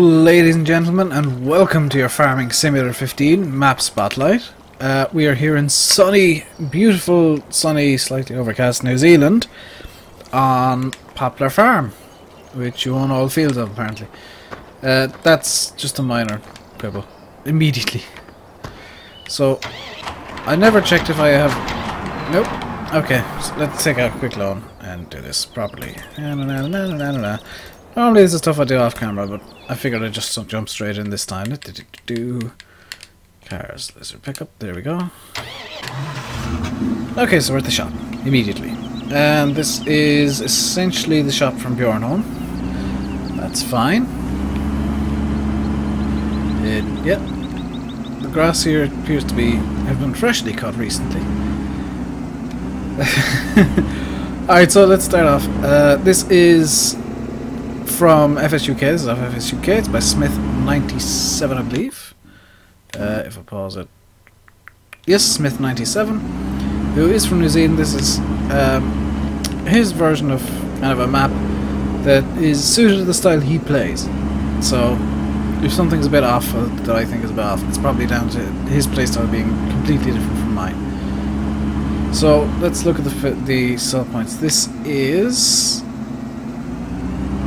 ladies and gentlemen, and welcome to your Farming Simulator 15 Map Spotlight. We are here in sunny, beautiful, sunny, slightly overcast New Zealand on Poplar Farm, which you own all fields of apparently. That's just a minor quibble. Immediately. So, I never checked if I have... Nope. Okay, so let's take a quick loan and do this properly. Normally this is stuff I do off camera, but I figured I'd just jump straight in this time. Cars, lizard pickup, there we go. Okay, so we're at the shop, immediately. And this is essentially the shop from Bjorn home. That's fine. Yep. The grass here appears to have been freshly cut recently. Alright, so let's start off. This is from FSUK. This is off FSUK. It's by Smith 97, I believe. If I pause it. Yes, Smith 97, who is from New Zealand. This is his version of kind of a map that is suited to the style he plays. So, if something's a bit off that I think is a bit off, it's probably down to his playstyle being completely different from mine. So let's look at the sell points. This is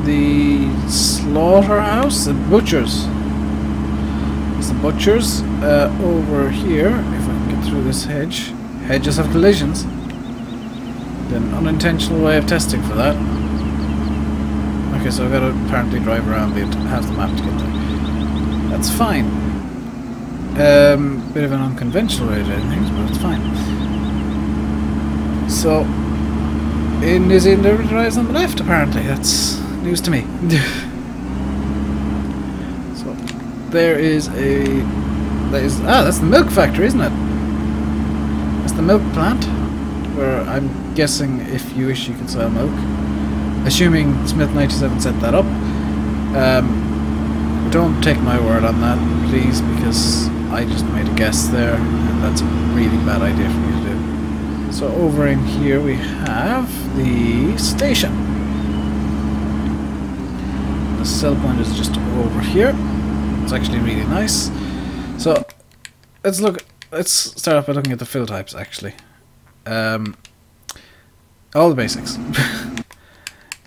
the slaughterhouse, the butchers. It's the butchers over here. If I can get through this hedge. Hedges have collisions. An unintentional way of testing for that. Okay, so I've got to apparently drive around half the map to get there. That's fine. Bit of an unconventional way of doing things, but it's fine. So, in New Zealand, everybody drives on the left, apparently. That's news to me. So, that's the milk factory, isn't it? That's the milk plant, where I'm guessing if you wish you can sell milk. Assuming Smith 97 set that up. Don't take my word on that, please, because I just made a guess there, and that's a really bad idea for me to do. So over in here we have the station. The sell point is just over here. It's actually really nice. So let's start off by looking at the fill types actually. All the basics.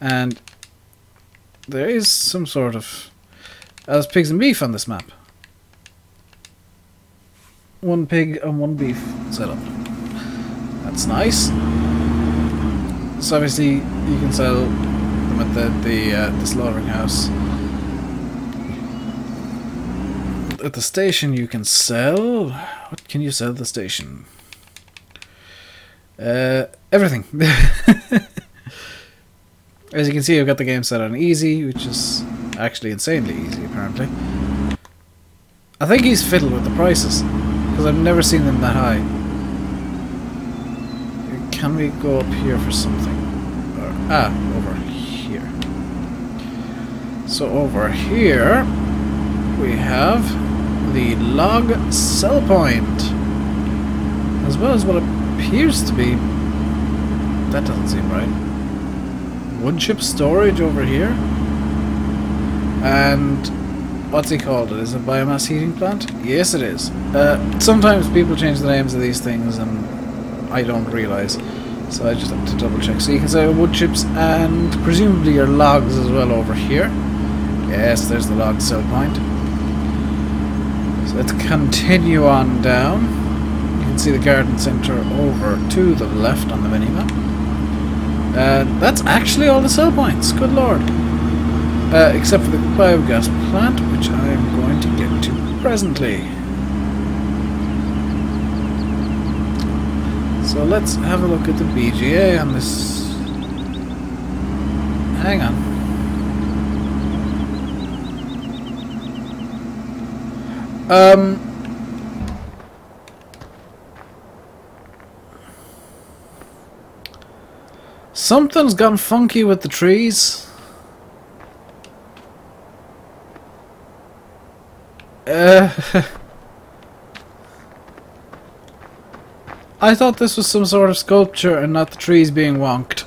And there is some sort of there's pigs and beef on this map. 1 pig and 1 beef setup. That's nice. So obviously you can sell them at the slaughtering house. At the station you can sell... What can you sell at the station? Everything. As you can see, I've got the game set on easy, which is actually insanely easy apparently. I think he's fiddled with the prices, because I've never seen them that high. Can we go up here for something? Over here. So over here we have the log sell point, as well as what appears to be... That doesn't seem right. Wood chip storage over here. And what's he called? Is it a biomass heating plant? Yes, it is. Sometimes people change the names of these things and I don't realise, so I just have to double check. So you can say wood chips and presumably your logs as well over here. Yes, there's the log sell point. So let's continue on down. You can see the garden centre over to the left on the minimap. That's actually all the sell points, good lord. Except for the biogas plant, which I am going to get to presently. So let's have a look at the BGA on this. Hang on. Something's gone funky with the trees. I thought this was some sort of sculpture and not the trees being wonked.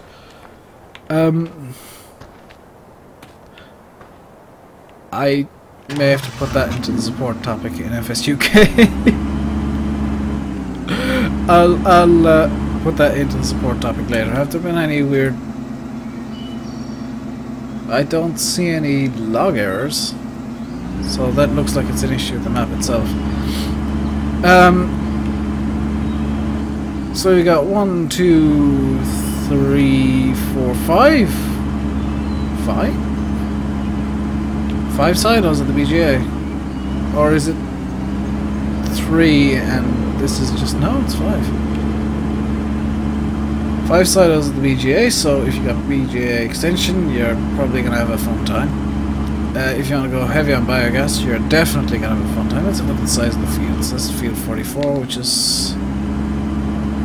I may have to put that into the support topic in FSUK. I'll put that into the support topic later. Have there been any weird... I don't see any log errors, so that looks like it's an issue with the map itself. So we got 1, 2, 3, 4, 5. 5 silos at the BGA, or is it 3 and this is just... no, it's 5. 5 silos at the BGA, so if you got BGA extension, you're probably going to have a fun time. If you want to go heavy on biogas, you're definitely going to have a fun time. Let's look at the size of the fields. This is field 44, which is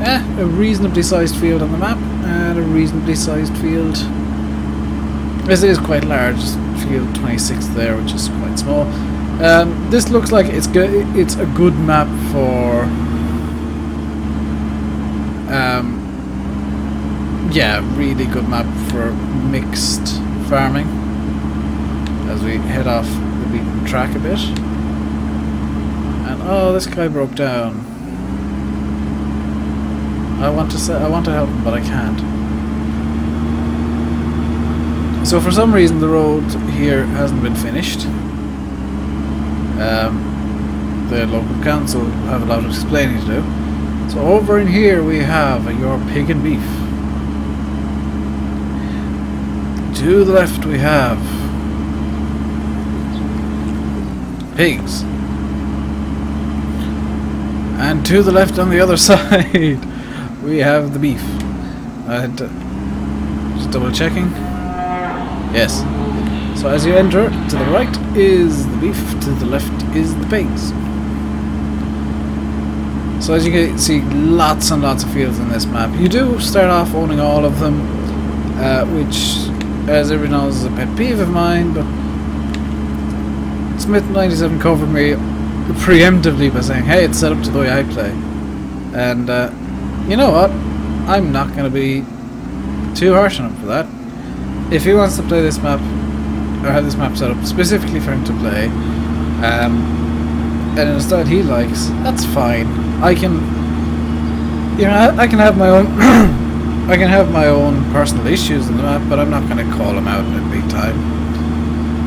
a reasonably sized field on the map, and a reasonably sized field. This is quite large. Field 26 there, which is quite small. This looks like it's good. It's a good map for yeah, really good map for mixed farming. As we head off the beaten track a bit. And oh, this guy broke down. I want to help him, but I can't. So for some reason the road here hasn't been finished. The local council have a lot of explaining to do. So over in here we have your pig and beef. To the left we have pigs. And to the left on the other side we have the beef. Just double checking. Yes. So as you enter, to the right is the beef, to the left is the pigs. So as you can see, lots and lots of fields in this map. You do start off owning all of them, which, as everyone knows, is a pet peeve of mine, but Smith97 covered me preemptively by saying, hey, it's set up to the way I play. And you know what? I'm not going to be too harsh on him for that. If he wants to play this map, or have this map set up specifically for him to play, and in a style he likes, that's fine. I can, you know, I can have my own, I can have my own personal issues in the map, but I'm not going to call him out in a big time.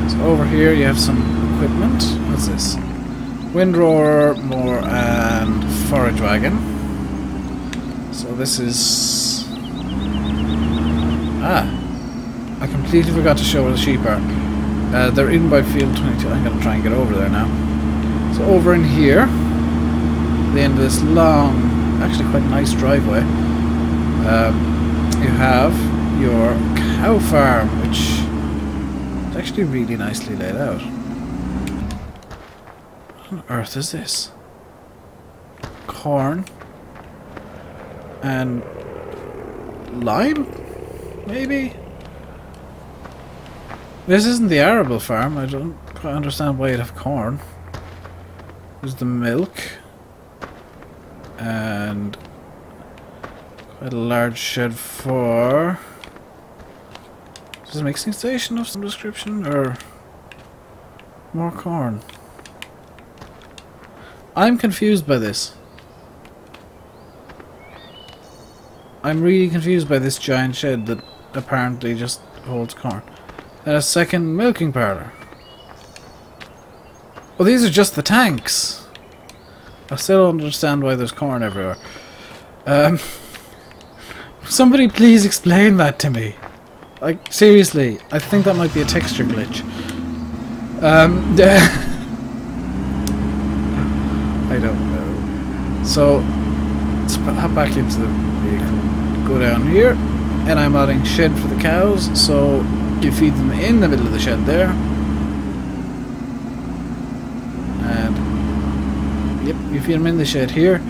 So over here you have some equipment. What's this? Windrower, mower, and forage wagon. So this is... I completely forgot to show where the sheep are. They're in by field 22. I'm going to try and get over there now. So over in here, at the end of this long, actually quite nice driveway, you have your cow farm, which is actually really nicely laid out. What on earth is this? Corn and lime, maybe? This isn't the arable farm. I don't quite understand why you'd have corn. There's the milk and quite a large shed for... Is this a mixing station of some description, or more corn? I'm confused by this. I'm really confused by this giant shed that apparently just holds corn. And a second milking parlour. Well, these are just the tanks. I still don't understand why there's corn everywhere. Somebody please explain that to me. Like, seriously, I think that might be a texture glitch. I don't know. So, let's hop back into the vehicle. Go down here, and I'm adding shed for the cows, so you feed them in the middle of the shed there. And, yep, you feed them in the shed here.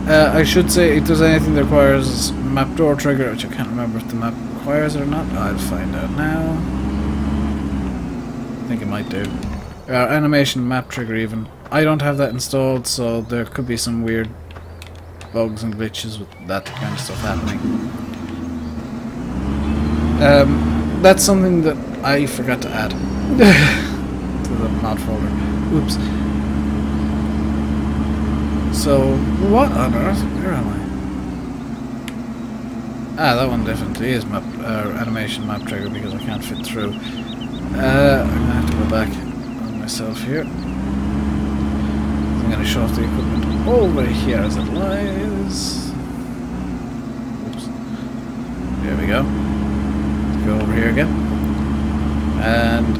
I should say, if there's anything that requires map door trigger, which I can't remember if the map requires it or not, I'll find out now. I think it might do. Animation map trigger even. I don't have that installed, so there could be some weird bugs and glitches with that kind of stuff happening. That's something that I forgot to add to the mod folder. Oops. So, what on earth? Where am I? Ah, that one definitely is map animation map trigger because I can't fit through. I'm gonna have to go back on myself here. I'm gonna show off the equipment over here as it lies. Oops. There we go. Let's go over here again. And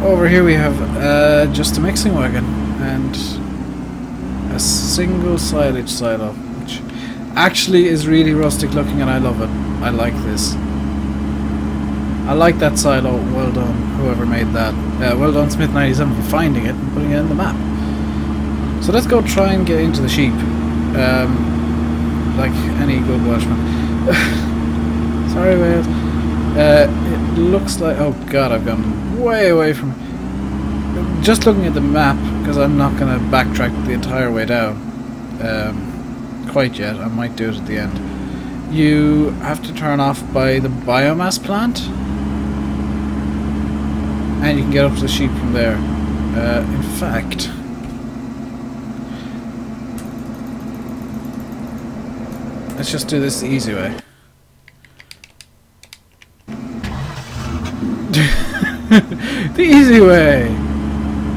over here we have just a mixing wagon and a single silage silo, which actually is really rustic looking, and I love it. I like this. I like that silo. Well done, whoever made that. Well done, Smith97, for finding it and putting it in the map. So let's go try and get into the sheep, like any good Welshman. Sorry, Wales. It looks like... oh god, I've gone way away from... just looking at the map, because I'm not going to backtrack the entire way down quite yet. I might do it at the end. You have to turn off by the biomass plant, and you can get up to the sheep from there. In fact, let's just do this the easy way. The easy way!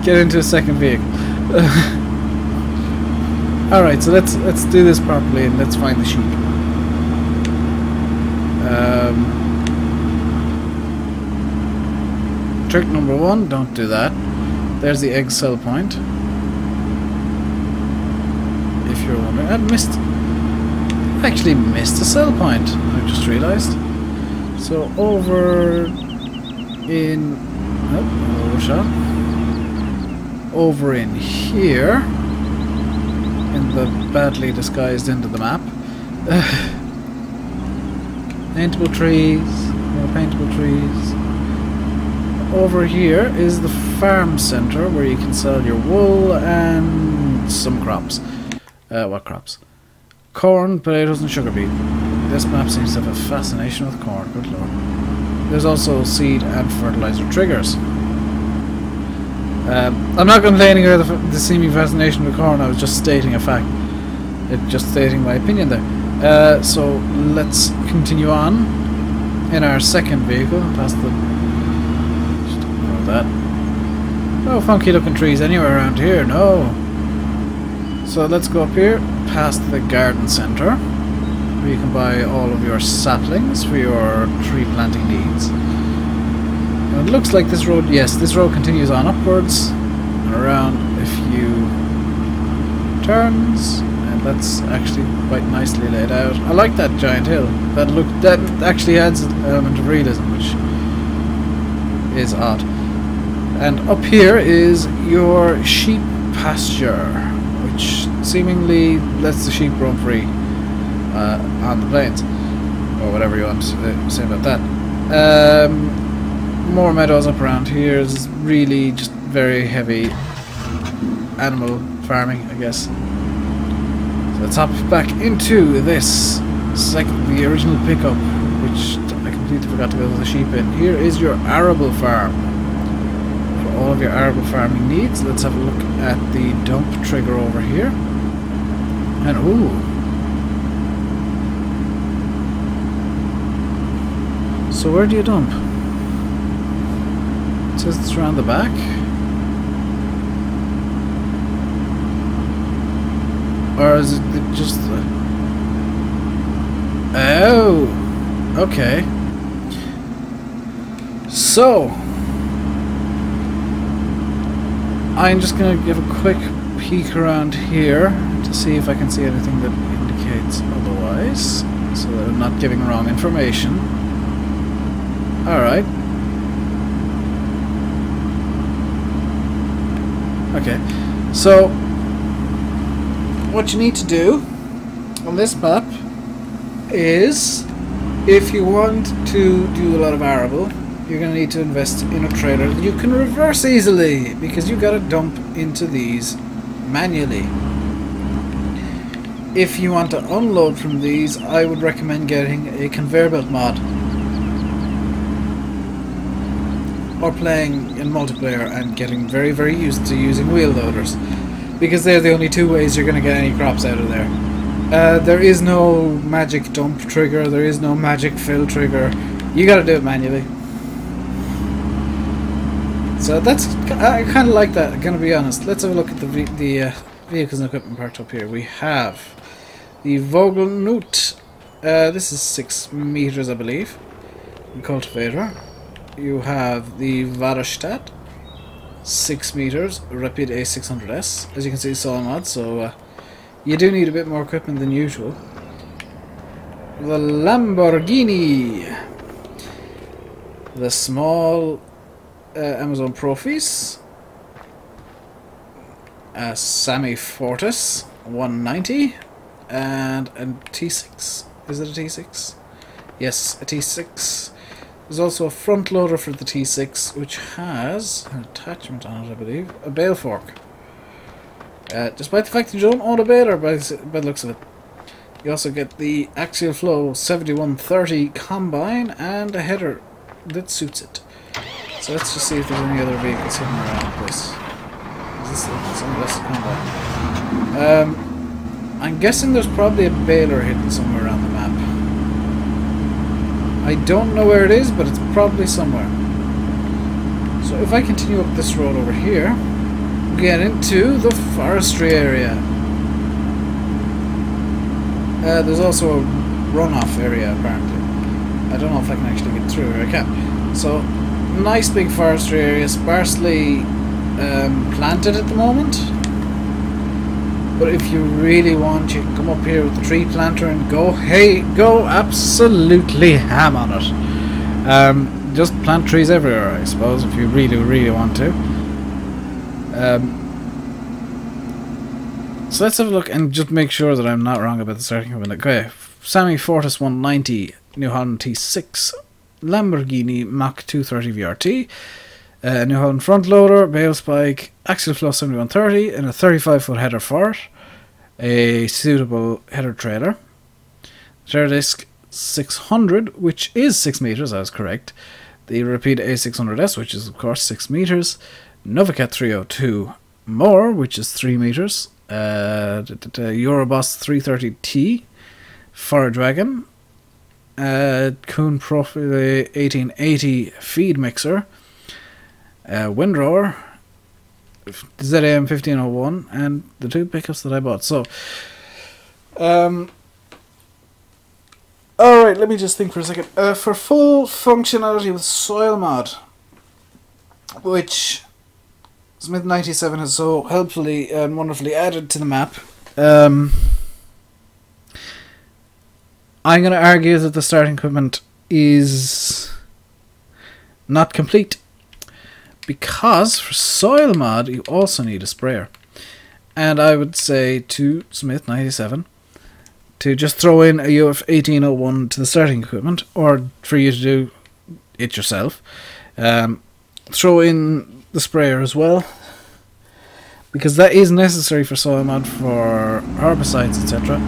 Get into a second vehicle. Alright, so let's do this properly and let's find the sheep. Trick number one, don't do that. There's the egg cell point. If you're wondering, I actually missed a cell point, I just realised. So over in... oh, overshot. Over in here, in the badly disguised end of the map. Paintable trees, more paintable trees. Over here is the farm center where you can sell your wool and some crops. What crops? Corn, potatoes and sugar beet. This map seems to have a fascination with corn, good lord. There's also seed and fertilizer triggers. I'm not complaining about the seeming fascination with corn, I was just stating a fact. Just stating my opinion there. So let's continue on in our second vehicle, past the... just ignore that. No funky looking trees anywhere around here, no. So let's go up here, past the garden centre, where you can buy all of your saplings for your tree planting needs. It looks like this road, yes, this road continues on upwards and around a few turns, and that's actually quite nicely laid out. I like that giant hill. That actually adds an element of realism, which is odd. And up here is your sheep pasture, which seemingly lets the sheep roam free on the plains, or whatever you want to say about that. More meadows up around here is really just very heavy animal farming, I guess. So let's hop back into this the original pickup, which I completely forgot to go to the sheep in. Here is your arable farm. For all of your arable farming needs, let's have a look at the dump trigger over here. And ooh. So where do you dump? It says it's around the back. Or is it just the... oh! Okay. So... I'm just gonna give a quick peek around here to see if I can see anything that indicates otherwise, so that I'm not giving wrong information. Alright. Okay, so what you need to do on this map is, if you want to do a lot of arable, you're going to need to invest in a trailer that you can reverse easily, because you got to dump into these manually. If you want to unload from these, I would recommend getting a conveyor belt mod. or playing in multiplayer and getting very, very used to using wheel loaders, because they're the only two ways you're going to get any crops out of there. There is no magic dump trigger, there is no magic fill trigger. You got to do it manually. So that's, I kind of like that, I'm going to be honest. Let's have a look at the vehicles and equipment parked up here. We have the Vogelnut. This is 6 meters, I believe. The cultivator. You have the Varestadt, 6 meters, Rapid A600S. As you can see, it's all mod, so you do need a bit more equipment than usual. The Lamborghini. The small Amazon Profis. A Sami Fortis 190. And a T6. Is it a T6? Yes, a T6. There's also a front loader for the T6, which has an attachment on it, I believe. A bale fork. Despite the fact that you don't own a baler by the looks of it. You also get the Axial Flow 7130 combine and a header that suits it. So let's just see if there's any other vehicles hidden around this. Is this some of this combine? I'm guessing there's probably a baler hidden somewhere around the map. I don't know where it is, but it's probably somewhere. So if I continue up this road over here, we get into the forestry area. There's also a runoff area, apparently. I don't know if I can actually get through, or I can. So, nice big forestry area, sparsely planted at the moment. But if you really want, you can come up here with the tree planter and go absolutely ham on it. Just plant trees everywhere, I suppose, if you really, really want to. So let's have a look and just make sure that I'm not wrong about the starting equipment. Okay, Sami Fortis 190, New Holland T6, Lamborghini Mach 230 VRT, New Holland front loader, bale spike, Axial Flow 7130, and a 35-foot header for it. A suitable header trailer. Trailer disc 600, which is 6 meters, I was correct. The Rapid A600S, which is of course 6 meters. Novacat 302 more, which is 3 meters. Euroboss 330T, Forage Wagon. Kuhn Profile 1880 feed mixer. Windrower. ZAM 1501 and the 2 pickups that I bought. So, alright, let me just think for a second. For full functionality with soil mod, which Smith 97 has so helpfully and wonderfully added to the map, I'm going to argue that the starting equipment is not complete. Because for soil mod, you also need a sprayer. And I would say to Smith 97 to just throw in a UF 1801 to the starting equipment, or for you to do it yourself. Throw in the sprayer as well, because that is necessary for soil mod, for herbicides, etc.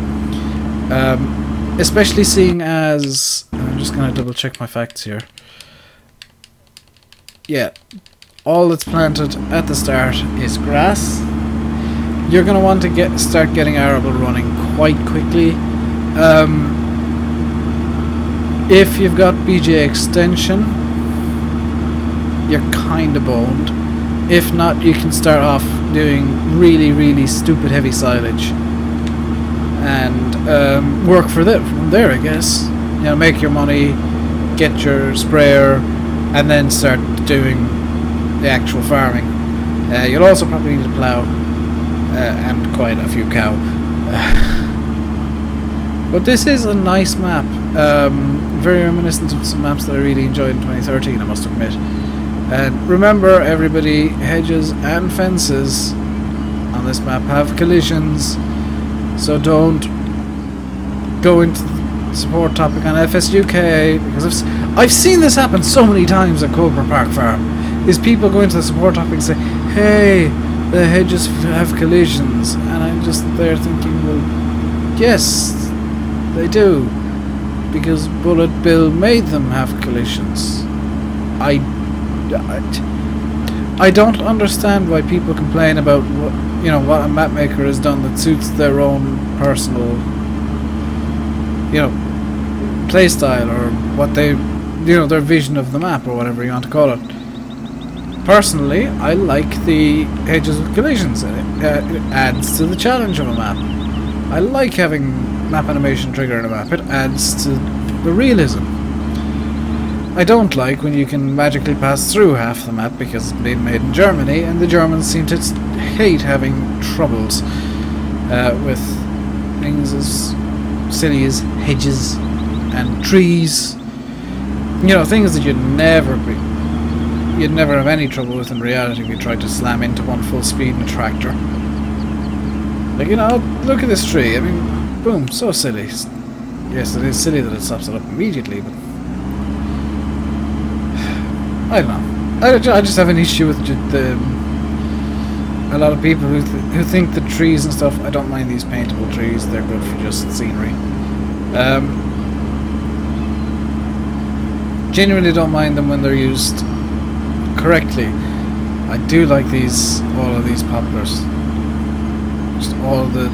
Especially seeing as, I'm just going to double check my facts here. Yeah. All that's planted at the start is grass. You're going to want to start getting arable running quite quickly. If you've got BJ extension, you're kind of boned. If not, you can start off doing really, really stupid heavy silage and work for that from there, I guess. You know, make your money, get your sprayer, and then start doing the actual farming. You'll also probably need a plough and quite a few cow. But this is a nice map, very reminiscent of some maps that I really enjoyed in 2013, I must admit. And remember, everybody, hedges and fences on this map have collisions, so don't go into the support topic on FSUK, because I've seen this happen so many times at Cobra Park Farm. Is people go into the support topic and say, hey, the hedges have collisions, and I'm just there thinking, well, yes, they do, because Bullet Bill made them have collisions. I I don't understand why people complain about what a map maker has done that suits their own personal playstyle, or what they their vision of the map, or whatever you want to call it. Personally, I like the hedges with collisions. It adds to the challenge of a map. I like having map animation trigger in a map. It adds to the realism. I don't like when you can magically pass through half the map because it's been made in Germany, and the Germans seem to hate having troubles with things as silly as hedges and trees. Things that you'd never have any trouble with in reality if you tried to slam into one full speed in a tractor. Like, look at this tree. I mean, boom, so silly. Yes, it is silly that it stops it up immediately, but I don't know. I just have an issue with a lot of people who think the trees and stuff. I don't mind these paintable trees. They're good for just scenery. Genuinely don't mind them when they're used correctly. I do like all of these poplars. Just all the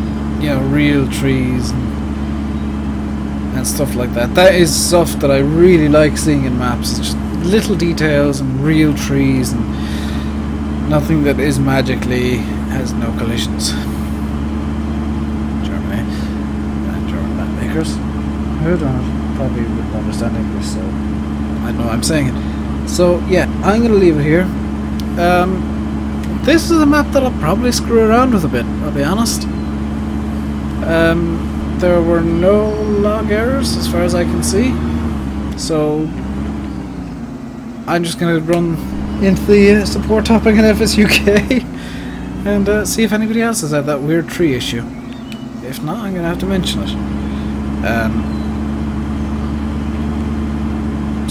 real trees and stuff like that. That is stuff that I really like seeing in maps. It's just little details and real trees and nothing that is magically has no collisions. Germany and German map makers who don't probably wouldn't understand English, so I know I'm saying it. So yeah, I'm gonna leave it here. This is a map that I'll probably screw around with a bit, I'll be honest. There were no log errors as far as I can see, so I'm just gonna run into the support topic in FSUK and see if anybody else has had that weird tree issue. If not, I'm gonna have to mention it.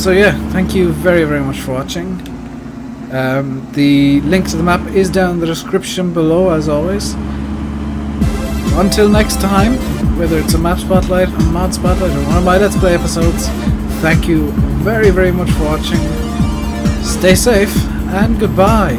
So yeah, thank you very, very much for watching. The link to the map is down in the description below, as always. Until next time, whether it's a map spotlight, a mod spotlight, or one of my Let's Play episodes, thank you very, very much for watching. Stay safe, and goodbye.